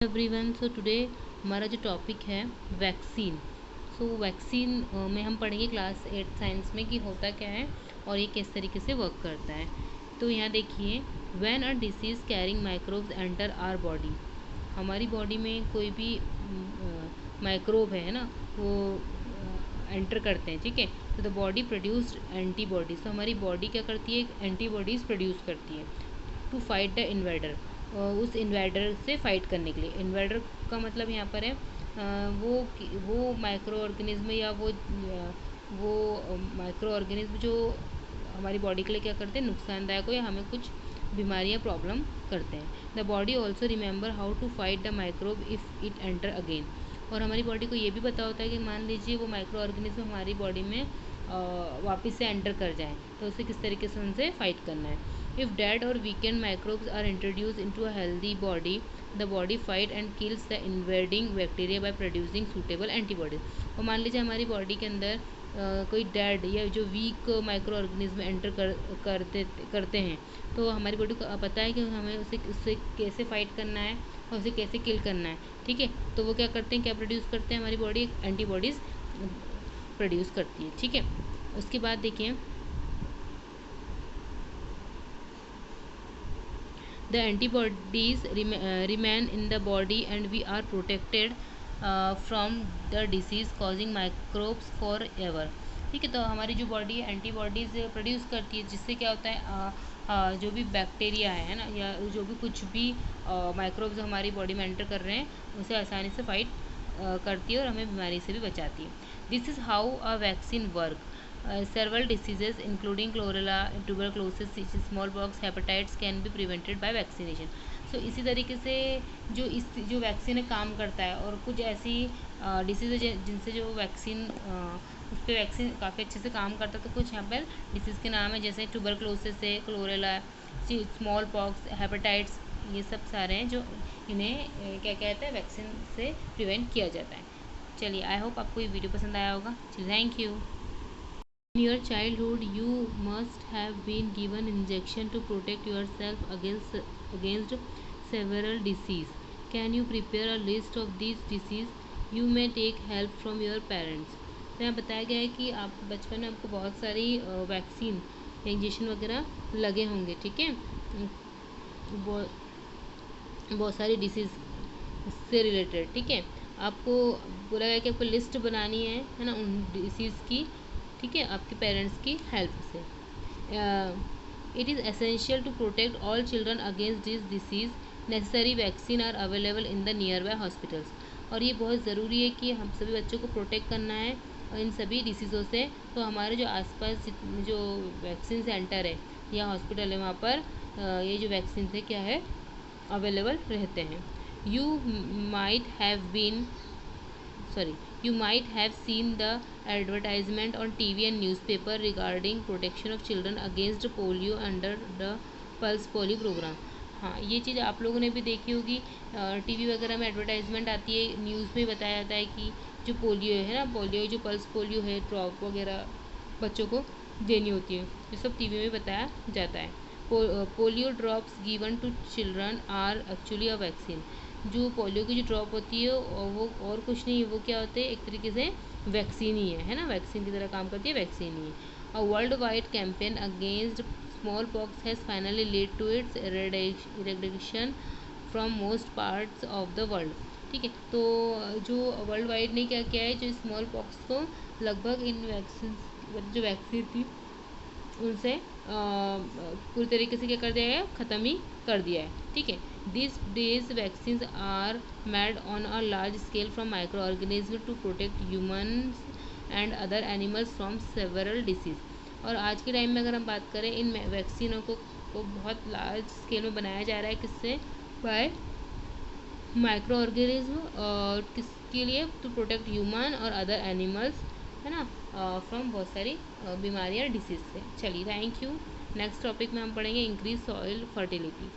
Everyone, so today हमारा जो topic है वैक्सीन। वैक्सीन में हम पढ़ेंगे क्लास 8 साइंस में कि होता क्या है और ये किस तरीके से वर्क करता है। तो यहाँ देखिए, when a disease carrying microbes enter our body, हमारी बॉडी में कोई भी माइक्रोब है ना, वो एंटर करते हैं, ठीक है। तो द बॉडी प्रोड्यूस्ड एंटीबॉडीज, तो हमारी बॉडी क्या करती है, एंटीबॉडीज़ प्रोड्यूस करती है टू फाइट द इन्वेडर, उस इन्वेडर से फाइट करने के लिए। इन्वेडर का मतलब यहाँ पर है वो माइक्रो ऑर्गेनिज्म या वो माइक्रो ऑर्गेनिज्म जो हमारी बॉडी के लिए क्या करते हैं, नुकसानदायक हो या हमें कुछ बीमारियाँ प्रॉब्लम करते हैं। The body also remember how to fight the microbe if it enter again, और हमारी बॉडी को ये भी पता होता है कि मान लीजिए वो माइक्रो ऑर्गेनिज्म हमारी बॉडी में वापस से एंटर कर जाएँ तो उसे किस तरीके से उनसे फाइट करना है। If dead or weakened microbes are introduced into a healthy body, the body fight and kills the invading bacteria by producing suitable antibodies. और मान लीजिए हमारी बॉडी के अंदर कोई डेड या जो वीक माइक्रो ऑर्गेनिज्म एंटर करते हैं, तो हमारी बॉडी को पता है कि हमें उससे कैसे फाइट करना है और उसे कैसे किल करना है, ठीक है। तो वो क्या करते हैं, क्या प्रोड्यूस करते हैं, हमारी बॉडी एंटीबॉडीज़ प्रोड्यूस करती है, ठीक है। उसके बाद देखिए, the antibodies remain in the body and we are protected from the disease causing microbes forever, ठीक है। तो हमारी जो बॉडी एंटीबॉडीज़ प्रोड्यूस करती है, जिससे क्या होता है जो भी बैक्टीरिया है ना, या जो भी कुछ भी माइक्रोब्स हमारी बॉडी में एंटर कर रहे हैं उसे आसानी से फाइट करती है और हमें बीमारी से भी बचाती है। This is how a vaccine work. Several diseases including chlorella, tuberculosis, smallpox, hepatitis can be prevented by vaccination. So इसी तरीके से जो वैक्सीन काम करता है, और कुछ ऐसी डिसीज़ है जिनसे जो वैक्सीन उस पर वैक्सीन काफ़ी अच्छे से काम करता है। तो कुछ यहाँ पर डिसीज़ के नाम है, जैसे ट्यूबरक्लोसिस है, क्लोरेला, स्मॉल पॉक्स, हेपेटाइट्स, ये सब सारे हैं जो इन्हें क्या कहते हैं, वैक्सीन से प्रिवेंट किया जाता है। चलिए, आई होप आपको ये वीडियो पसंद आया होगा। चलिए, thank you. In your childhood, you must have been given injection to protect yourself against several disease. Can you prepare a list of these disease? You may take help from your parents. तो यहाँ बताया गया है कि आप बचपन में आपको बहुत सारी वैक्सीन इंजेक्शन वगैरह लगे होंगे, ठीक है। बहुत सारी डिसीज़ से रिलेटेड, ठीक है। आपको बोला गया कि आपको लिस्ट बनानी है ना, उन डिसीज़ की, ठीक है, आपके पेरेंट्स की हेल्प से। It is essential to protect all children against this disease, necessary vaccine are available in the nearby hospitals. और ये बहुत ज़रूरी है कि हम सभी बच्चों को प्रोटेक्ट करना है इन सभी डिसीज़ों से। तो हमारे जो आसपास जो वैक्सीन सेंटर है या हॉस्पिटल है, वहाँ पर ये जो वैक्सीन है क्या है, अवेलेबल रहते हैं। You might have seen the advertisement on TV and newspaper regarding protection of children against polio under the Pulse Polio program. हाँ, ये चीज़ आप लोगों ने भी देखी होगी, टीवी वगैरह में एडवर्टाइजमेंट आती है, न्यूज़ में बताया जाता है कि जो पोलियो है ना, पोलियो जो पल्स पोलियो है, ड्रॉप वगैरह बच्चों को देनी होती है, ये सब टीवी में बताया जाता है। Polio drops given to children are actually a vaccine. जो पोलियो की जो ड्रॉप होती है वो और कुछ नहीं है, वो क्या होते हैं, एक तरीके से वैक्सीन ही है ना, वैक्सीन की तरह काम करती है, वैक्सीन ही है। A worldwide campaign against smallpox has finally lead to its eradication from most parts of the world, ठीक है। तो जो वर्ल्ड वाइड ने क्या किया है, जो स्मॉल पॉक्स को लगभग इन वैक्सीन, जो वैक्सीन थी उनसे पूरी तरीके से क्या कर दिया है, ख़त्म ही कर दिया है, ठीक है। This days vaccine are made on a large scale from microorganism to protect humans and other animals from several disease. और आज के टाइम में अगर हम बात करें, इन वैक्सीनों को बहुत लार्ज स्केल में बनाया जा रहा है, किससे, बाय माइक्रो ऑर्गेनिज्म, किसके लिए, टू प्रोटेक्ट ह्यूमन और अदर एनिमल्स, है ना, फ्रॉम बहुत सारी बीमारियाँ डिसीज से। चलिए, थैंक यू। नेक्स्ट टॉपिक में हम पढ़ेंगे इंक्रीज सॉइल फर्टिलिटी।